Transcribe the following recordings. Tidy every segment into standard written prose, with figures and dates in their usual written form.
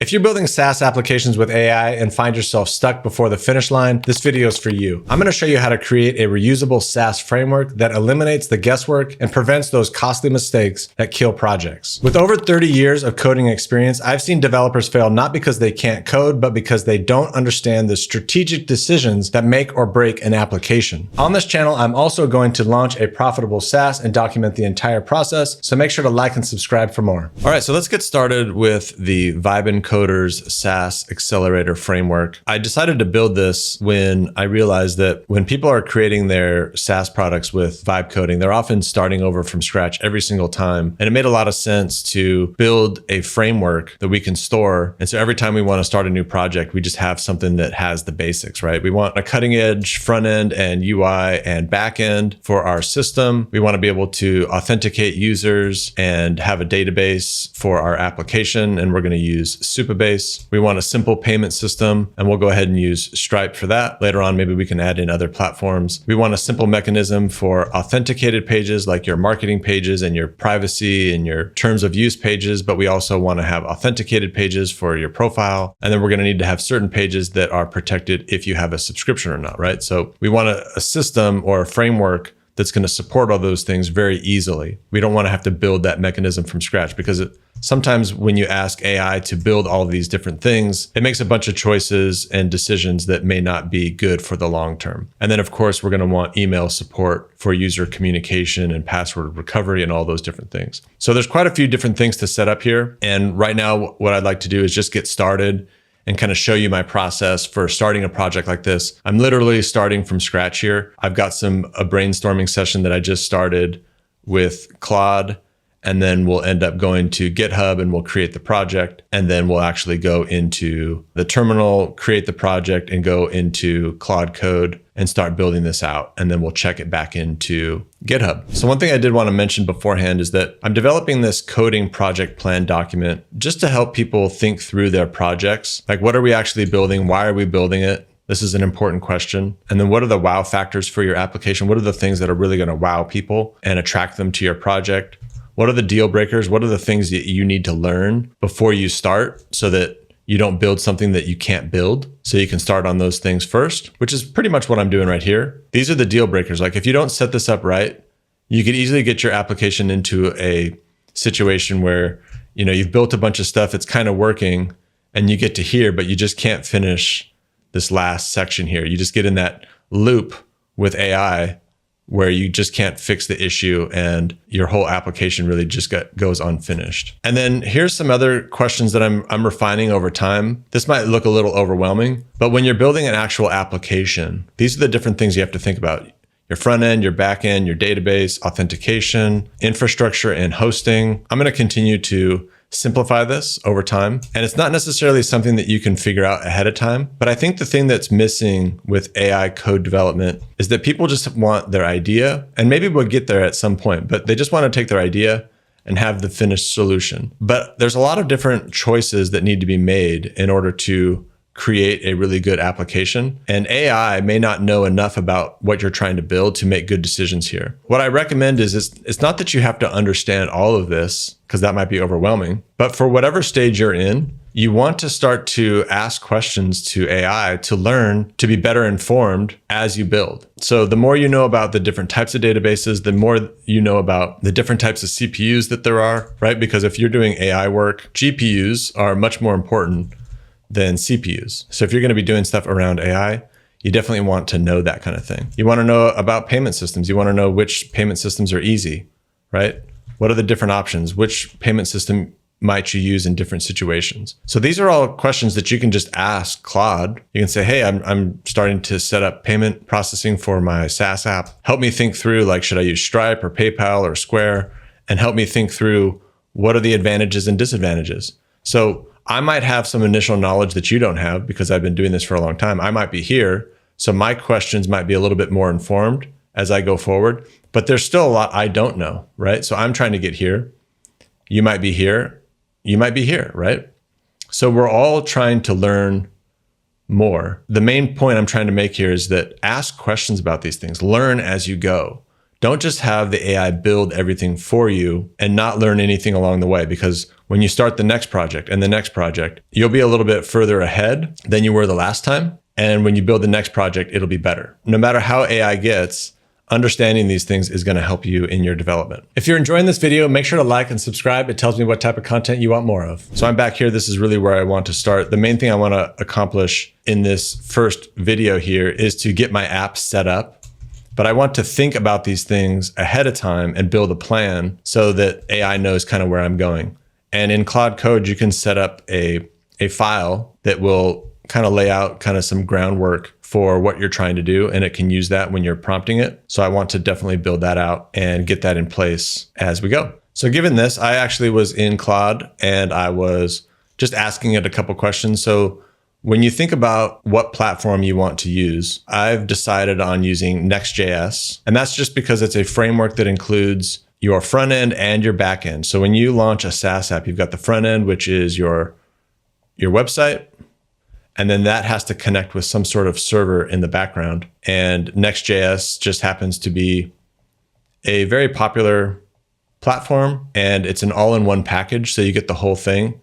If you're building SaaS applications with AI and find yourself stuck before the finish line, this video is for you. I'm going to show you how to create a reusable SaaS framework that eliminates the guesswork and prevents those costly mistakes that kill projects. With over 30 years of coding experience, I've seen developers fail not because they can't code, but because they don't understand the strategic decisions that make or break an application. On this channel, I'm also going to launch a profitable SaaS and document the entire process, so make sure to like and subscribe for more. All right, so let's get started with the Vibin Coder's SaaS Accelerator framework. I decided to build this when I realized that when people are creating their SaaS products with Vibe coding, they're often starting over from scratch every single time. And it made a lot of sense to build a framework that we can store. And so every time we want to start a new project, we just have something that has the basics, right? We want a cutting edge front end and UI and back end for our system. We want to be able to authenticate users and have a database for our application. And we're going to use Supabase. We want a simple payment system, and we'll go ahead and use Stripe for that. Later on, maybe we can add in other platforms. We want a simple mechanism for authenticated pages like your marketing pages and your privacy and your terms of use pages, but we also want to have authenticated pages for your profile. And then we're going to need to have certain pages that are protected if you have a subscription or not, right? So we want a system or a framework that's going to support all those things very easily. We don't want to have to build that mechanism from scratch because sometimes when you ask AI to build all of these different things, it makes a bunch of choices and decisions that may not be good for the long term. And then of course, we're going to want email support for user communication and password recovery and all those different things. So there's quite a few different things to set up here. And right now, what I'd like to do is just get started and kind of show you my process for starting a project like this. I'm literally starting from scratch here. I've got a brainstorming session that I just started with Claude, and then we'll end up going to GitHub and we'll create the project. And then we'll actually go into the terminal, create the project, and go into Claude Code and start building this out. And then we'll check it back into GitHub. So one thing I did want to mention beforehand is that I'm developing this coding project plan document just to help people think through their projects. Like, what are we actually building? Why are we building it? This is an important question. And then what are the wow factors for your application? What are the things that are really going to wow people and attract them to your project? What are the deal breakers? What are the things that you need to learn before you start so that you don't build something that you can't build? So you can start on those things first, which is pretty much what I'm doing right here. These are the deal breakers. Like, if you don't set this up right, you could easily get your application into a situation where, you've built a bunch of stuff, it's kind of working, and you get to here, but you just can't finish this last section here. You just get in that loop with AI where you just can't fix the issue and your whole application really just goes unfinished. And then here's some other questions that I'm refining over time. This might look a little overwhelming, but when you're building an actual application, these are the different things you have to think about. Your front end, your back end, your database, authentication, infrastructure, and hosting. I'm going to continue to simplify this over time. And it's not necessarily something that you can figure out ahead of time. But I think the thing that's missing with AI code development is that people just want their idea, and maybe we'll get there at some point, but they just want to take their idea and have the finished solution. But there's a lot of different choices that need to be made in order to create a really good application. And AI may not know enough about what you're trying to build to make good decisions here. What I recommend is it's not that you have to understand all of this, because that might be overwhelming, but for whatever stage you're in, you want to start to ask questions to AI to learn to be better informed as you build. So the more you know about the different types of databases, the more you know about the different types of CPUs that there are, right? Because if you're doing AI work, GPUs are much more important than CPUs. So if you're going to be doing stuff around AI, you definitely want to know that kind of thing. You want to know about payment systems. You want to know which payment systems are easy, right? What are the different options? Which payment system might you use in different situations? So these are all questions that you can just ask Claude. You can say, hey, I'm starting to set up payment processing for my SaaS app. Help me think through, like, should I use Stripe or PayPal or Square? And help me think through what are the advantages and disadvantages. So I might have some initial knowledge that you don't have because I've been doing this for a long time. I might be here. So my questions might be a little bit more informed as I go forward, but there's still a lot I don't know, right? So I'm trying to get here. You might be here. You might be here, right? So we're all trying to learn more. The main point I'm trying to make here is that ask questions about these things. Learn as you go. Don't just have the AI build everything for you and not learn anything along the way, because when you start the next project and the next project, you'll be a little bit further ahead than you were the last time. And when you build the next project, it'll be better. No matter how AI gets, understanding these things is going to help you in your development. If you're enjoying this video, make sure to like and subscribe. It tells me what type of content you want more of. So I'm back here. This is really where I want to start. The main thing I want to accomplish in this first video here is to get my app set up. But I want to think about these things ahead of time and build a plan so that AI knows kind of where I'm going. And in Claude Code, you can set up a file that will kind of lay out kind of some groundwork for what you're trying to do, and it can use that when you're prompting it. So I want to definitely build that out and get that in place as we go. So given this, I actually was in Claude and I was just asking it a couple questions. So when you think about what platform you want to use, I've decided on using Next.js, and that's just because it's a framework that includes your front end and your back end. So when you launch a SaaS app, you've got the front end, which is your website. And then that has to connect with some sort of server in the background. And Next.js just happens to be a very popular platform, and it's an all-in-one package. So you get the whole thing.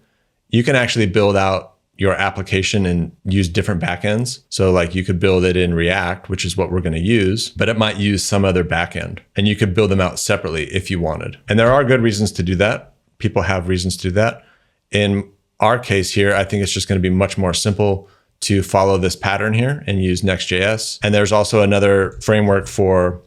You can actually build out your application and use different backends. So like you could build it in React, which is what we're going to use, but it might use some other backend, and you could build them out separately if you wanted. And there are good reasons to do that. People have reasons to do that. In our case here, I think it's just going to be much more simple to follow this pattern here and use Next.js. And there's also another framework for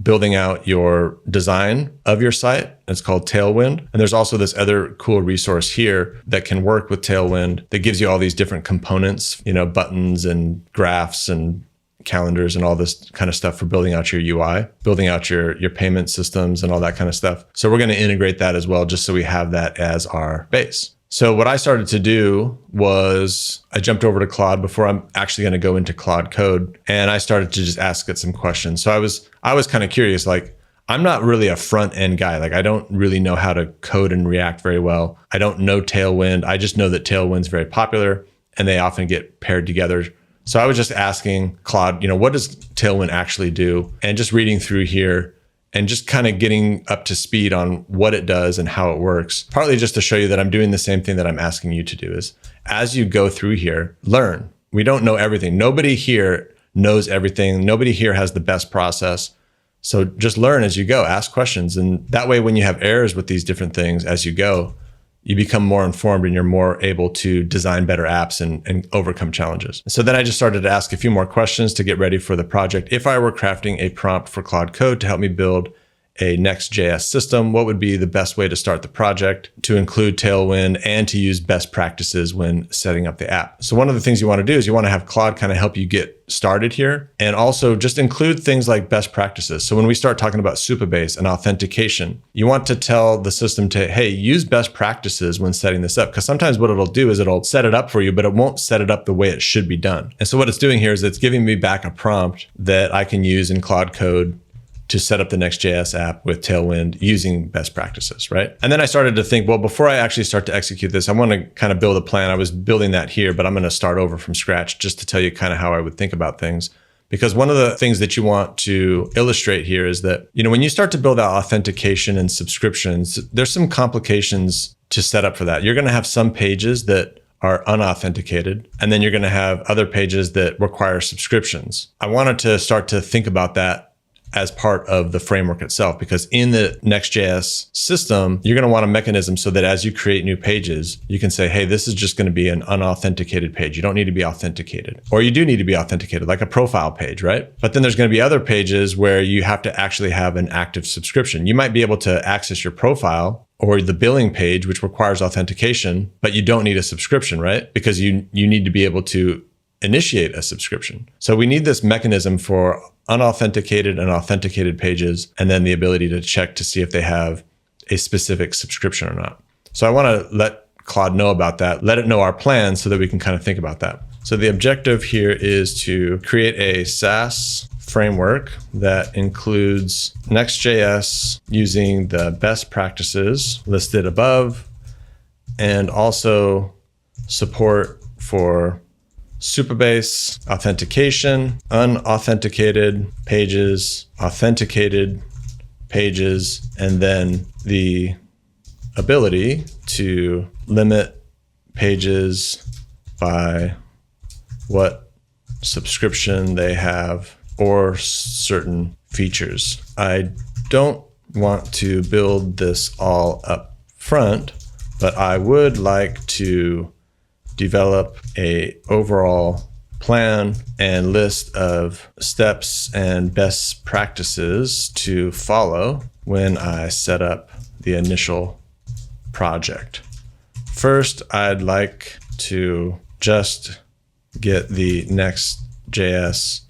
building out your design of your site. It's called Tailwind. And there's also this other cool resource here that can work with Tailwind that gives you all these different components, buttons and graphs and calendars and all this kind of stuff for building out your UI, building out your payment systems and all that kind of stuff. So we're going to integrate that as well, just so we have that as our base. So what I started to do was I jumped over to Claude before I'm actually going to go into Claude Code, and I started to just ask it some questions. So I was kind of curious, like, I'm not really a front end guy. Like, I don't really know how to code and React very well. I don't know Tailwind. I just know that Tailwind's very popular and they often get paired together. So I was just asking Claude, what does Tailwind actually do? And just reading through here and just kind of getting up to speed on what it does and how it works. Partly just to show you that I'm doing the same thing that I'm asking you to do, is as you go through here, learn. We don't know everything. Nobody here knows everything. Nobody here has the best process. So just learn as you go, ask questions. And that way, when you have errors with these different things as you go, you become more informed and you're more able to design better apps and overcome challenges. So then I just started to ask a few more questions to get ready for the project. If I were crafting a prompt for Claude Code to help me build a Next.js system, what would be the best way to start the project, to include Tailwind, and to use best practices when setting up the app? So one of the things you want to do is you want to have Claude kind of help you get started here, and also just include things like best practices. So when we start talking about Supabase and authentication, you want to tell the system to, hey, use best practices when setting this up, because sometimes what it'll do is it'll set it up for you, but it won't set it up the way it should be done. And so what it's doing here is it's giving me back a prompt that I can use in Claude Code to set up the Next.js app with Tailwind using best practices, right? And then I started to think, well, before I actually start to execute this, I want to kind of build a plan. I was building that here, but I'm going to start over from scratch just to tell you kind of how I would think about things. Because one of the things that you want to illustrate here is that, when you start to build out authentication and subscriptions, there's some complications to set up for that. You're going to have some pages that are unauthenticated, and then you're going to have other pages that require subscriptions. I wanted to start to think about that as part of the framework itself, because in the Next.js system, you're going to want a mechanism so that as you create new pages, you can say, hey, this is just going to be an unauthenticated page. You don't need to be authenticated, or you do need to be authenticated, like a profile page, right? But then there's going to be other pages where you have to actually have an active subscription. You might be able to access your profile or the billing page, which requires authentication, but you don't need a subscription, right? Because you need to be able to initiate a subscription. So we need this mechanism for unauthenticated and authenticated pages, and then the ability to check to see if they have a specific subscription or not. So I want to let Claude know about that, let it know our plan so that we can kind of think about that. So the objective here is to create a SaaS framework that includes Next.js using the best practices listed above, and also support for Supabase, authentication, unauthenticated pages, authenticated pages, and then the ability to limit pages by what subscription they have or certain features. I don't want to build this all up front, but I would like to develop a overall plan and list of steps and best practices to follow when I set up the initial project. First, I'd like to just get the Next.js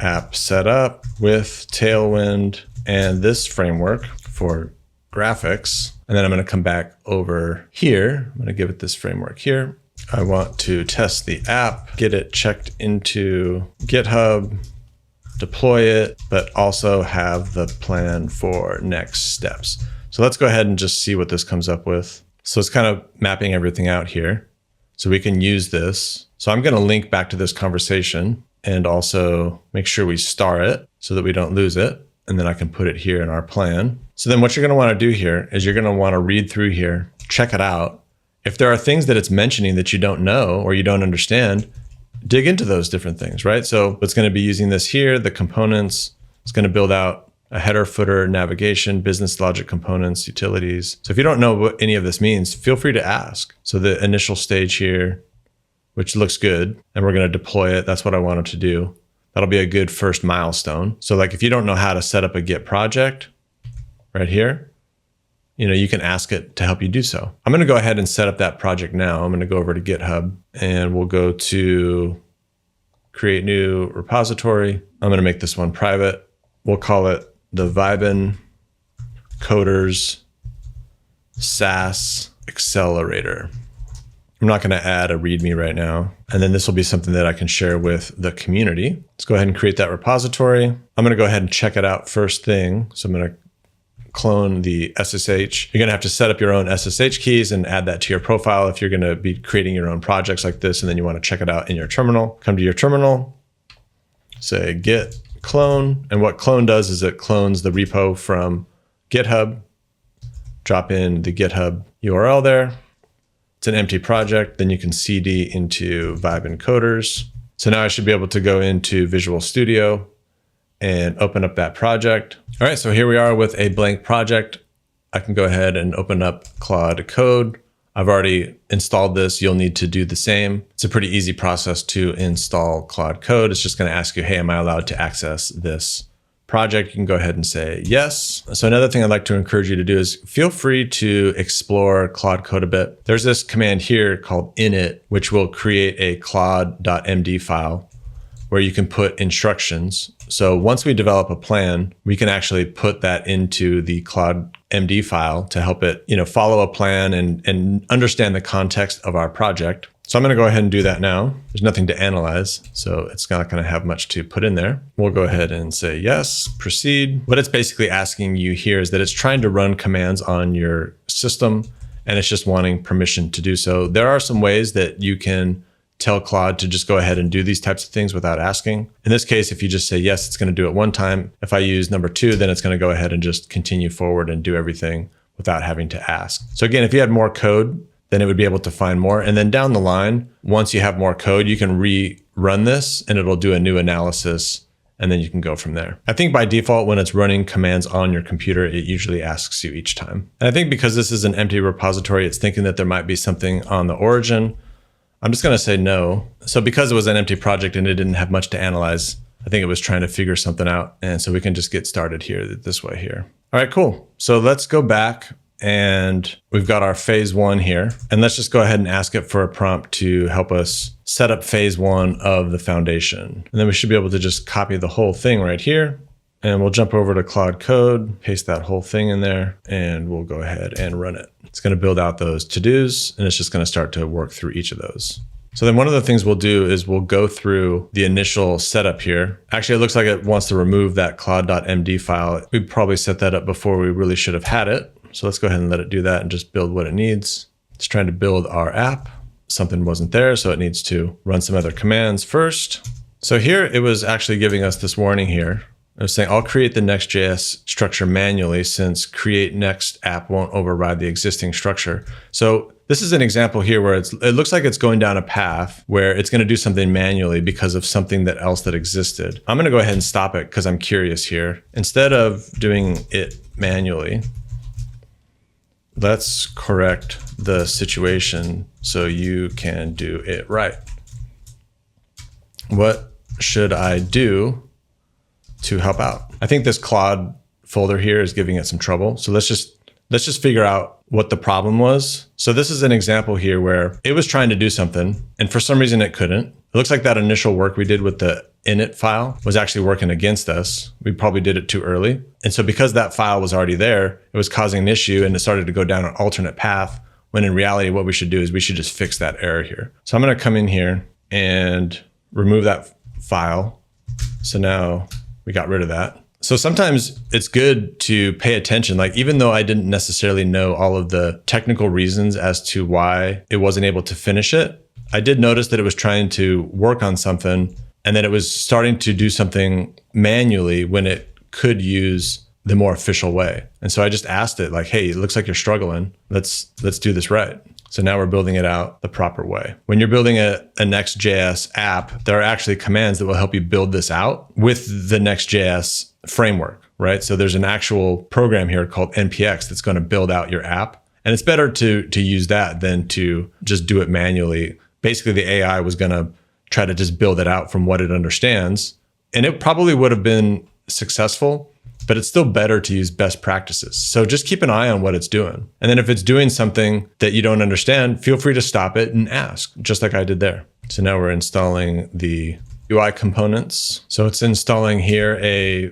app set up with Tailwind and this framework for graphics. And then I'm going to come back over here. I'm going to give it this framework here. I want to test the app, get it checked into GitHub, deploy it, but also have the plan for next steps. So let's go ahead and just see what this comes up with. So it's kind of mapping everything out here. So we can use this. So I'm going to link back to this conversation and also make sure we star it so that we don't lose it. And then I can put it here in our plan. So then what you're going to want to do here is you're going to want to read through here, check it out. If there are things that it's mentioning that you don't know or you don't understand, dig into those different things, right? So it's going to be using this here, the components. It's going to build out a header, footer, navigation, business logic components, utilities. So if you don't know what any of this means, feel free to ask. So the initial stage here, which looks good, and we're going to deploy it. That's what I wanted to do. That'll be a good first milestone. So like if you don't know how to set up a Git project right here, you can ask it to help you do so. I'm going to go ahead and set up that project now. I'm going to go over to GitHub and we'll go to create new repository. I'm going to make this one private. We'll call it the Vibin Coders SaaS Accelerator. I'm not going to add a README right now. And then this will be something that I can share with the community. Let's go ahead and create that repository. I'm going to go ahead and check it out first thing. So I'm going to clone the SSH. You're going to have to set up your own SSH keys and add that to your profile if you're going to be creating your own projects like this. And then you want to check it out in your terminal. Come to your terminal, say git clone. And what clone does is it clones the repo from GitHub, drop in the GitHub URL there. It's an empty project. Then you can CD into Vibin Coders. So now I should be able to go into Visual Studio and open up that project. All right, so here we are with a blank project. I can go ahead and open up Claude Code. I've already installed this. You'll need to do the same. It's a pretty easy process to install Claude Code. It's just going to ask you, hey, am I allowed to access this project? You can go ahead and say yes. So another thing I'd like to encourage you to do is feel free to explore Claude Code a bit. There's this command here called init, which will create a claude.md file where you can put instructions. So once we develop a plan, we can actually put that into the Claude MD file to help it, follow a plan and understand the context of our project. So I'm going to go ahead and do that now. There's nothing to analyze, so it's not going to have much to put in there. We'll go ahead and say yes, proceed. What it's basically asking you here is that it's trying to run commands on your system, and it's just wanting permission to do so. There are some ways that you can tell Claude to just go ahead and do these types of things without asking. In this case, if you just say yes, it's going to do it one time. If I use number 2, then it's going to go ahead and just continue forward and do everything without having to ask. So again, if you had more code, then it would be able to find more. And then down the line, once you have more code, you can rerun this and it'll do a new analysis, and then you can go from there. I think by default, when it's running commands on your computer, it usually asks you each time. And I think because this is an empty repository, it's thinking that there might be something on the origin. I'm just going to say no. So because it was an empty project and it didn't have much to analyze, I think it was trying to figure something out. And so we can just get started here this way here. All right, cool. So let's go back and we've got our phase 1 here. And let's just go ahead and ask it for a prompt to help us set up phase 1 of the foundation. And then we should be able to just copy the whole thing right here. And we'll jump over to Claude Code, paste that whole thing in there, and we'll go ahead and run it. It's going to build out those to-dos, and it's just going to start to work through each of those. So then one of the things we'll do is we'll go through the initial setup here. Actually, it looks like it wants to remove that claude.md file. We probably set that up before we really should have had it. So let's go ahead and let it do that and just build what it needs. It's trying to build our app. Something wasn't there, so it needs to run some other commands first. So here it was actually giving us this warning here. I was saying I'll create the Next.js structure manually since create next app won't override the existing structure. So this is an example here where it looks like it's going down a path where it's going to do something manually because of something else that existed. I'm going to go ahead and stop it because I'm curious here. Instead of doing it manually, let's correct the situation so you can do it right. What should I do to help out? I think this Claude folder here is giving it some trouble. So let's just figure out what the problem was. So this is an example here where it was trying to do something and for some reason it couldn't. It looks like that initial work we did with the init file was actually working against us. We probably did it too early. And so because that file was already there, it was causing an issue and it started to go down an alternate path, when in reality, what we should do is we should just fix that error here. So I'm going to come in here and remove that file. So now we got rid of that. So sometimes it's good to pay attention. Like, even though I didn't necessarily know all of the technical reasons as to why it wasn't able to finish it, I did notice that it was trying to work on something and that it was starting to do something manually when it could use the more official way. And so I just asked it like, hey, it looks like you're struggling. Let's do this right. So now we're building it out the proper way. When you're building a Next.js app, there are actually commands that will help you build this out with the Next.js framework, right? So there's an actual program here called NPX that's going to build out your app. And it's better to use that than to just do it manually. Basically, the AI was going to try to just build it out from what it understands. And it probably would have been successful, but it's still better to use best practices. So just keep an eye on what it's doing. And then if it's doing something that you don't understand, feel free to stop it and ask, just like I did there. So now we're installing the UI components. So it's installing here a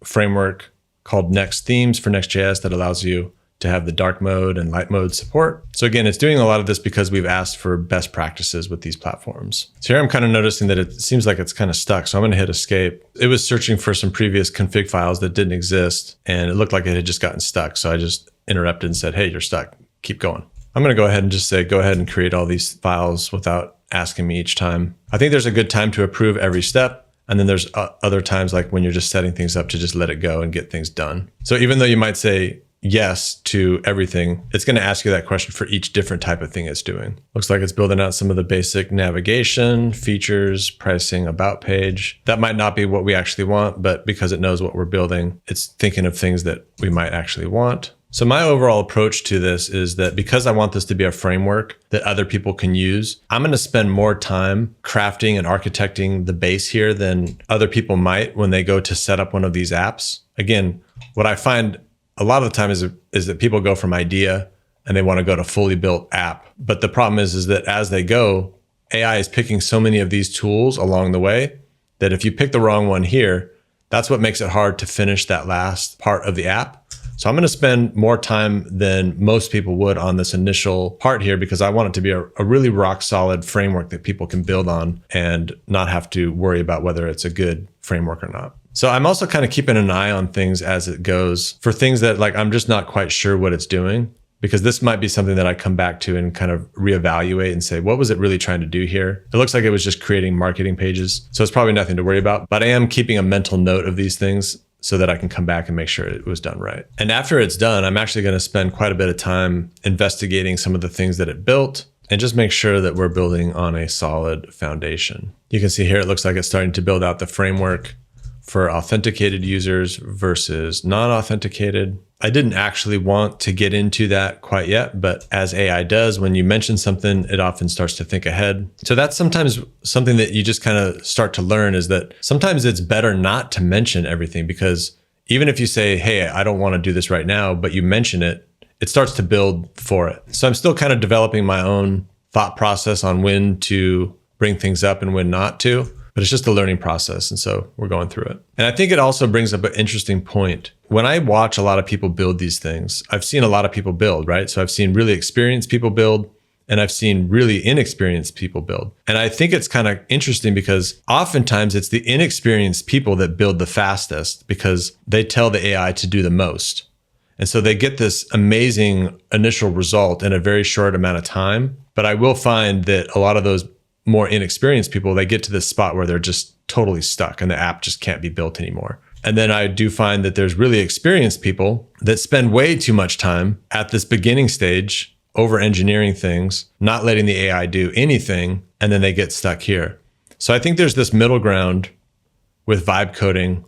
framework called Next Themes for Next.js that allows you to have the dark mode and light mode support. So again, it's doing a lot of this because we've asked for best practices with these platforms. So here I'm kind of noticing that it seems like it's kind of stuck. So I'm going to hit escape. It was searching for some previous config files that didn't exist and it looked like it had just gotten stuck. So I just interrupted and said, hey, you're stuck. Keep going. I'm going to go ahead and just say, go ahead and create all these files without asking me each time. I think there's a good time to approve every step. And then there's other times like when you're just setting things up to just let it go and get things done. So even though you might say yes to everything, it's going to ask you that question for each different type of thing it's doing. Looks like it's building out some of the basic navigation, features, pricing, about page. That might not be what we actually want, but because it knows what we're building, it's thinking of things that we might actually want. So my overall approach to this is that because I want this to be a framework that other people can use, I'm going to spend more time crafting and architecting the base here than other people might when they go to set up one of these apps. Again, what I find a lot of the time is that people go from idea and they want to go to fully built app. But the problem is that as they go, AI is picking so many of these tools along the way that if you pick the wrong one here, that's what makes it hard to finish that last part of the app. So I'm going to spend more time than most people would on this initial part here because I want it to be a really rock solid framework that people can build on and not have to worry about whether it's a good framework or not. So I'm also kind of keeping an eye on things as it goes for things that like I'm just not quite sure what it's doing, because this might be something that I come back to and kind of reevaluate and say, what was it really trying to do here? It looks like it was just creating marketing pages. So it's probably nothing to worry about, but I am keeping a mental note of these things so that I can come back and make sure it was done right. And after it's done, I'm actually going to spend quite a bit of time investigating some of the things that it built and just make sure that we're building on a solid foundation. You can see here, it looks like it's starting to build out the framework for authenticated users versus non-authenticated. I didn't actually want to get into that quite yet, but as AI does, when you mention something, it often starts to think ahead. So that's sometimes something that you just kind of start to learn, is that sometimes it's better not to mention everything, because even if you say, hey, I don't want to do this right now, but you mention it, it starts to build for it. So I'm still kind of developing my own thought process on when to bring things up and when not to. But it's just a learning process. And so we're going through it. And I think it also brings up an interesting point. When I watch a lot of people build these things, I've seen a lot of people build, right? So I've seen really experienced people build, and I've seen really inexperienced people build. And I think it's kind of interesting because oftentimes it's the inexperienced people that build the fastest because they tell the AI to do the most. And so they get this amazing initial result in a very short amount of time. But I will find that a lot of those more inexperienced people, they get to this spot where they're just totally stuck and the app just can't be built anymore. And then I do find that there's really experienced people that spend way too much time at this beginning stage over engineering things, not letting the AI do anything, and then they get stuck here. So I think there's this middle ground with vibe coding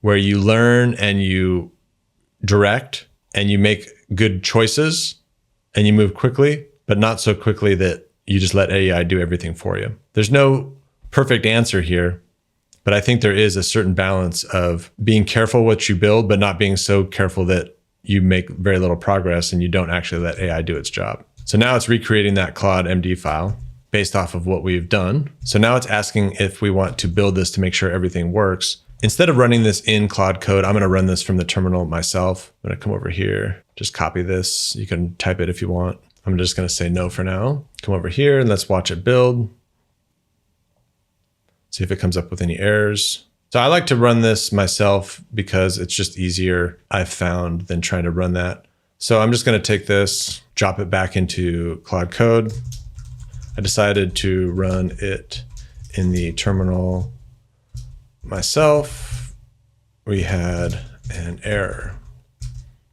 where you learn and you direct and you make good choices and you move quickly, but not so quickly that you just let AI do everything for you. There's no perfect answer here, but I think there is a certain balance of being careful what you build, but not being so careful that you make very little progress and you don't actually let AI do its job. So now it's recreating that Claude MD file based off of what we've done. So now it's asking if we want to build this to make sure everything works. Instead of running this in Claude Code, I'm going to run this from the terminal myself. I'm going to come over here, just copy this. You can type it if you want. I'm just going to say no for now. Come over here and let's watch it build. See if it comes up with any errors. So I like to run this myself because it's just easier, I've found, than trying to run that. So I'm just going to take this, drop it back into Claude Code. I decided to run it in the terminal myself. We had an error.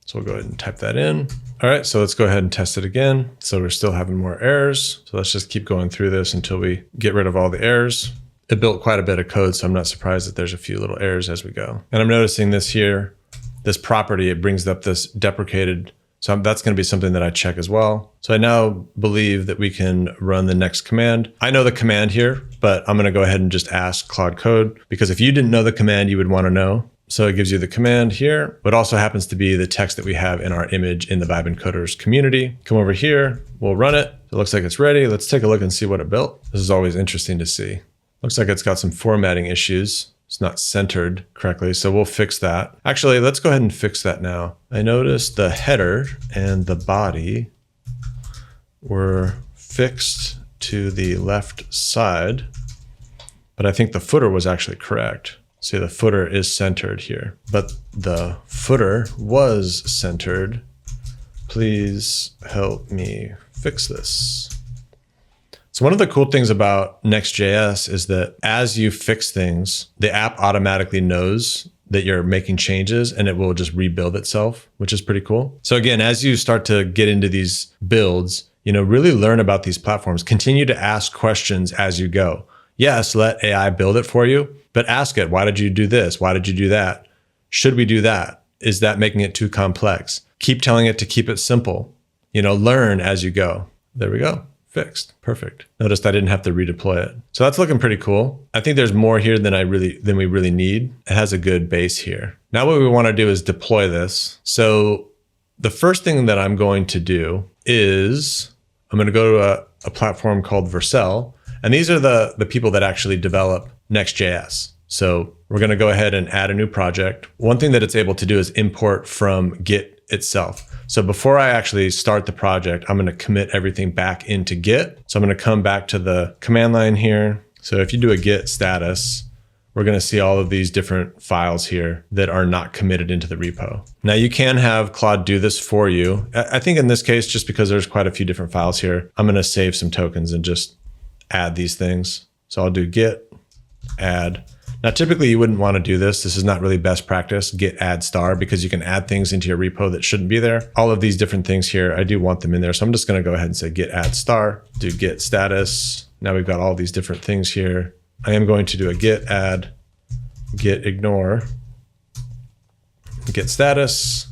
So we'll go ahead and type that in. All right, so let's go ahead and test it again. So we're still having more errors. So let's just keep going through this until we get rid of all the errors. It built quite a bit of code, so I'm not surprised that there's a few little errors as we go. And I'm noticing this here, this property, it brings up this deprecated. So that's going to be something that I check as well. So I now believe that we can run the next command. I know the command here, but I'm going to go ahead and just ask Claude Code, because if you didn't know the command, you would want to know. So it gives you the command here, but also happens to be the text that we have in our image in the Vibin Coders community. Come over here, we'll run it. It looks like it's ready. Let's take a look and see what it built. This is always interesting to see. Looks like it's got some formatting issues. It's not centered correctly, so we'll fix that. Actually, let's go ahead and fix that now. I noticed the header and the body were fixed to the left side, but I think the footer was actually correct. See, the footer is centered here, but the footer was centered. Please help me fix this. So one of the cool things about Next.js is that as you fix things, the app automatically knows that you're making changes and it will just rebuild itself, which is pretty cool. So again, as you start to get into these builds, really learn about these platforms. Continue to ask questions as you go. Yes, let AI build it for you, but ask it, why did you do this? Why did you do that? Should we do that? Is that making it too complex? Keep telling it to keep it simple. Learn as you go. There we go. Fixed. Perfect. Noticed I didn't have to redeploy it. So that's looking pretty cool. I think there's more here than we really need. It has a good base here. Now what we want to do is deploy this. So the first thing that I'm going to do is I'm going to go to a platform called Vercel. And these are the people that actually develop Next.js. So we're going to go ahead and add a new project. One thing that it's able to do is import from Git itself. So before I actually start the project, I'm going to commit everything back into Git. So I'm going to come back to the command line here. So if you do a Git status, we're going to see all of these different files here that are not committed into the repo. Now you can have Claude do this for you. I think in this case, just because there's quite a few different files here, I'm going to save some tokens and just add these things. So I'll do git add. Now, typically you wouldn't want to do this. This is not really best practice, git add star, because you can add things into your repo that shouldn't be there. All of these different things here, I do want them in there. So I'm just going to go ahead and say git add star, do git status. Now we've got all these different things here. I am going to do a git add, git ignore, git status.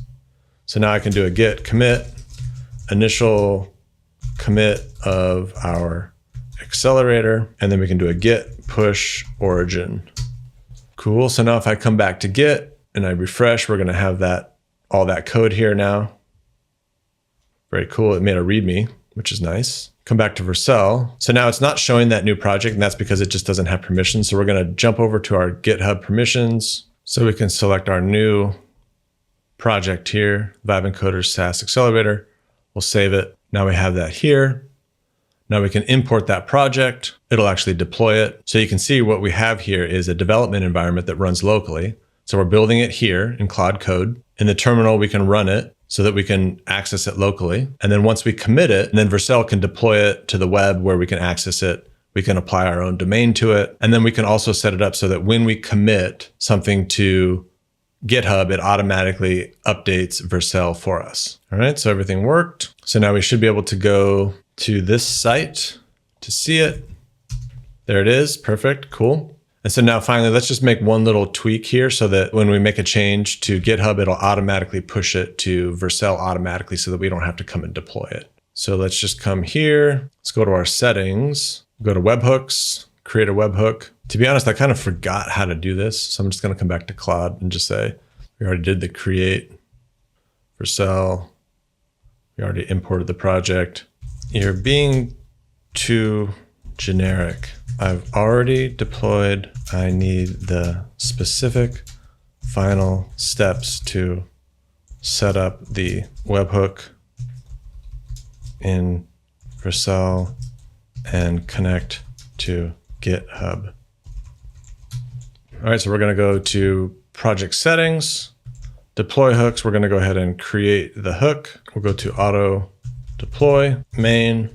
So now I can do a git commit, initial commit of our Accelerator, and then we can do a git push origin. Cool. So now if I come back to Git and I refresh, we're going to have all that code here now. Very cool. It made a README, which is nice. Come back to Vercel. So now it's not showing that new project, and that's because it just doesn't have permissions. So we're going to jump over to our GitHub permissions. So we can select our new project here, Vibin Coders SaaS Accelerator. We'll save it. Now we have that here. Now we can import that project. It'll actually deploy it. So you can see what we have here is a development environment that runs locally. So we're building it here in Claude Code. In the terminal, we can run it so that we can access it locally. And then once we commit it, then Vercel can deploy it to the web where we can access it. We can apply our own domain to it. And then we can also set it up so that when we commit something to GitHub, it automatically updates Vercel for us. All right, so everything worked. So now we should be able to go to this site to see it. There it is, perfect, cool. And so now finally, let's just make one little tweak here so that when we make a change to GitHub, it'll automatically push it to Vercel automatically so that we don't have to come and deploy it. So let's just come here. Let's go to our settings, go to webhooks, create a webhook. To be honest, I kind of forgot how to do this. So I'm just going to come back to Claude and just say, we already did the create Vercel. We already imported the project. You're being too generic. I've already deployed. I need the specific final steps to set up the webhook in Vercel and connect to GitHub. All right, so we're going to go to project settings, deploy hooks. We're going to go ahead and create the hook. We'll go to auto deploy, main,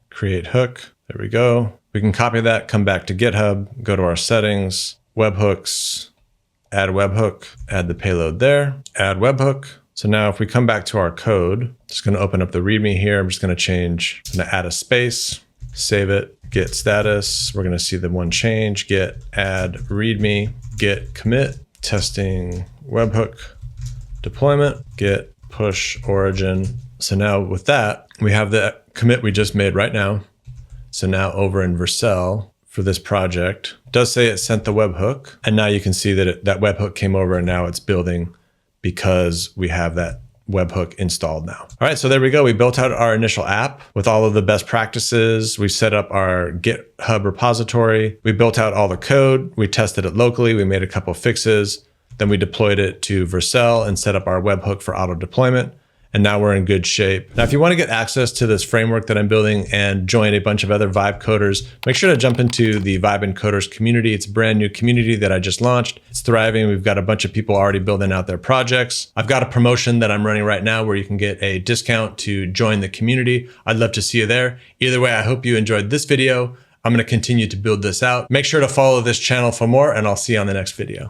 create hook. There we go. We can copy that, come back to GitHub, go to our settings, webhooks, add webhook, add the payload there, add webhook. So now if we come back to our code, just going to open up the README here. I'm just going to add a space, save it, git status. We're going to see the one change, git add README, git commit, testing webhook deployment, git push origin. So now with that, we have the commit we just made right now. So now over in Vercel for this project, it does say it sent the webhook. And now you can see that that webhook came over and now it's building because we have that webhook installed now. All right, so there we go. We built out our initial app with all of the best practices. We set up our GitHub repository. We built out all the code. We tested it locally. We made a couple of fixes. Then we deployed it to Vercel and set up our webhook for auto deployment. And now we're in good shape. Now, if you want to get access to this framework that I'm building and join a bunch of other Vibe coders, make sure to jump into the Vibin coders community. It's a brand new community that I just launched. It's thriving. We've got a bunch of people already building out their projects. I've got a promotion that I'm running right now where you can get a discount to join the community. I'd love to see you there. Either way, I hope you enjoyed this video. I'm going to continue to build this out. Make sure to follow this channel for more, and I'll see you on the next video.